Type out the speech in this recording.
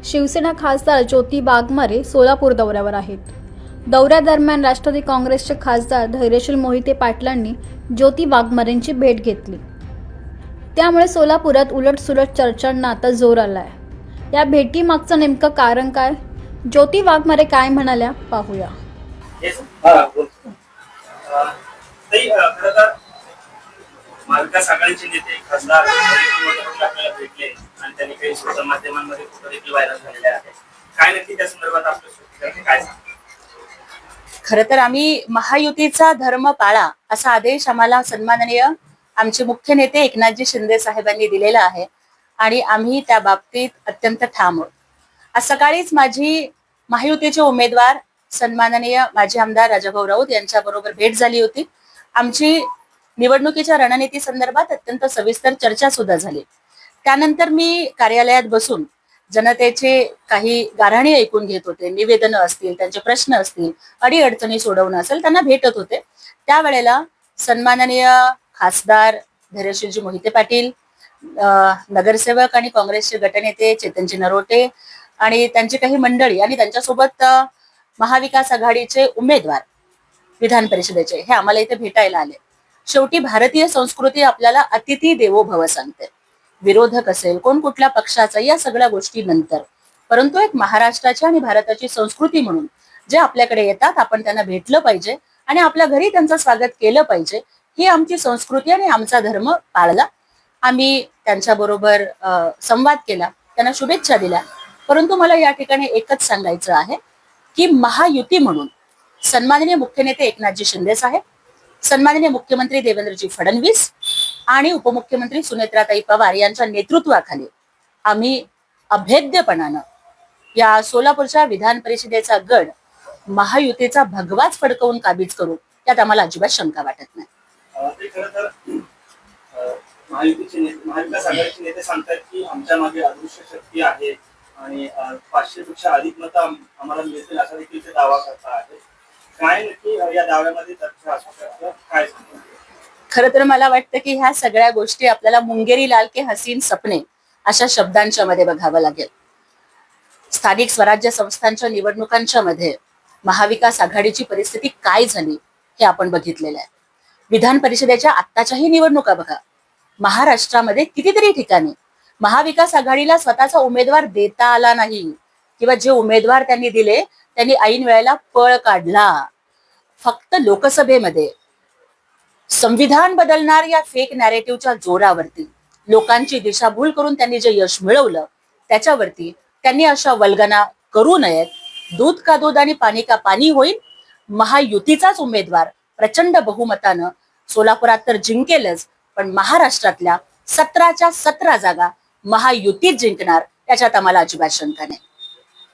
शिवसेना खासदार ज्योती वाघमारे सोलापूर दौऱ्यावर आहेत. दौऱ्यादरम्यान राष्ट्रवादी काँग्रेसचे खासदार धैर्यशील मोहिते पाटलांनी ज्योती वाघमारेंची भेट घेतली. त्यामुळे सोलापुरात उलटसुलट चर्चांना आता जोर आलाय. या भेटीमागचं नेमकं कारण काय? ज्योती वाघमारे काय म्हणाल्या पाहूया. महाविकास आघाडीचे नेते खासदार आपल्याला भेटले आणि त्यांनी काही सोशल माध्यमांमध्ये फोटो देखील व्हायरल झालेले आहेत. काय नक्की त्या संदर्भात आपलं काय सांगा? खरं तर आम्ही महायुतीचा धर्म पाळा असा आदेश आम्हाला सन्माननीय आमचे मुख्य नेते एकनाथजी शिंदे साहेबांनी दिलेला आहे आणि आम्ही त्या बाबतीत अत्यंत ठाम आहोत. आज सकाळीच माझी महायुतीचे उमेदवार सन्माननीय माजी आमदार राजाभाऊ राऊत यांच्याबरोबर भेट झाली होती. आमची निवडणुकीच्या रणनीती संदर्भात अत्यंत सविस्तर चर्चा सुद्धा झाली. त्यानंतर मी कार्यालयात बसून जनतेचे काही गाऱ्हाणे ऐकून घेत होते. निवेदनं असतील, त्यांचे प्रश्न असतील, अडीअडचणी सोडवणं असेल, त्यांना भेटत होते. त्यावेळेला सन्माननीय खासदार धैर्यशीलजी मोहिते पाटील, नगरसेवक आणि काँग्रेसचे गटनेते चेतनजी नरोटे आणि त्यांची काही मंडळी आणि त्यांच्यासोबत महाविकास आघाडीचे उमेदवार विधान परिषदेचे हे आम्हाला इथे भेटायला आले. शेवटी भारतीय संस्कृती आपल्याला अतिथी देवो भव सांगते. विरोधक असेल, कोण कुठल्या पक्षाचा, या सगळ्या गोष्टी नंतर, परंतु एक महाराष्ट्राची आणि भारताची संस्कृती म्हणून जे आपल्याकडे येतात आपण त्यांना भेटलं पाहिजे आणि आपल्या घरी त्यांचं स्वागत केलं पाहिजे. ही आमची संस्कृती आणि आमचा धर्म पाळला. आम्ही त्यांच्याबरोबर संवाद केला, त्यांना शुभेच्छा दिल्या. परंतु मला या ठिकाणी एकच सांगायचं आहे की महायुती म्हणून सन्माननीय मुख्य नेते एकनाथजी शिंदे साहेब, सन्माननीय मुख्यमंत्री देवेंद्रजी फडणवीस आणि उपमुख्यमंत्री सुनेत्राताई पवार यांच्या नेतृत्वाखाली आम्ही अभेद्यपणानं या सोलापूरच्या विधान परिषदेचा गड महायुतीचा भगवाच फडकवून काबीज करू, यात आम्हाला अजिबात शंका वाटत नाही. ते खरं तर महाविकास आघाडीचे नेते सांगतात की आमच्या मागे अदृश्य शक्ती आहे आणि 500 पेक्षा अधिक मतं आम्हाला मिळतील असा देखील ते दावा करता आहे. काय नक्की या दाव्यामध्ये तथ्य असू शकतं, काय सांगतात? खरं तर मला वाटतं की ह्या सगळ्या गोष्टी आपल्याला मुंगेरी लाल के हसीन सपने अशा शब्दांच्या मध्ये बघावं लागेल. स्थानिक स्वराज्य संस्थांच्या निवडणुकांच्या मध्ये महाविकास आघाडीची परिस्थिती काय झाली हे आपण बघितलेलं आहे. विधान परिषदेच्या आत्ताच्याही निवडणुका बघा. महाराष्ट्रामध्ये कितीतरी ठिकाणी महाविकास आघाडीला स्वतःचा उमेदवार देता आला नाही किंवा जे उमेदवार त्यांनी दिले त्यांनी ऐन वेळेला पळ काढला. फक्त लोकसभेमध्ये संविधान बदलणार या फेक नॅरेटिव्हच्या जोरावरती लोकांची दिशाभूल करून त्यांनी जे यश मिळवलं त्याच्यावरती त्यांनी अशा वल्गना करू नयेत. दूध का दूध आणि पाणी का पाणी होईल. महायुतीचाच उमेदवार प्रचंड बहुमतानं सोलापुरात तर जिंकेलच, पण महाराष्ट्रातल्या 17च्या 17 जागा महायुतीत जिंकणार, त्याच्यात आम्हाला अजिबात शंका नाही.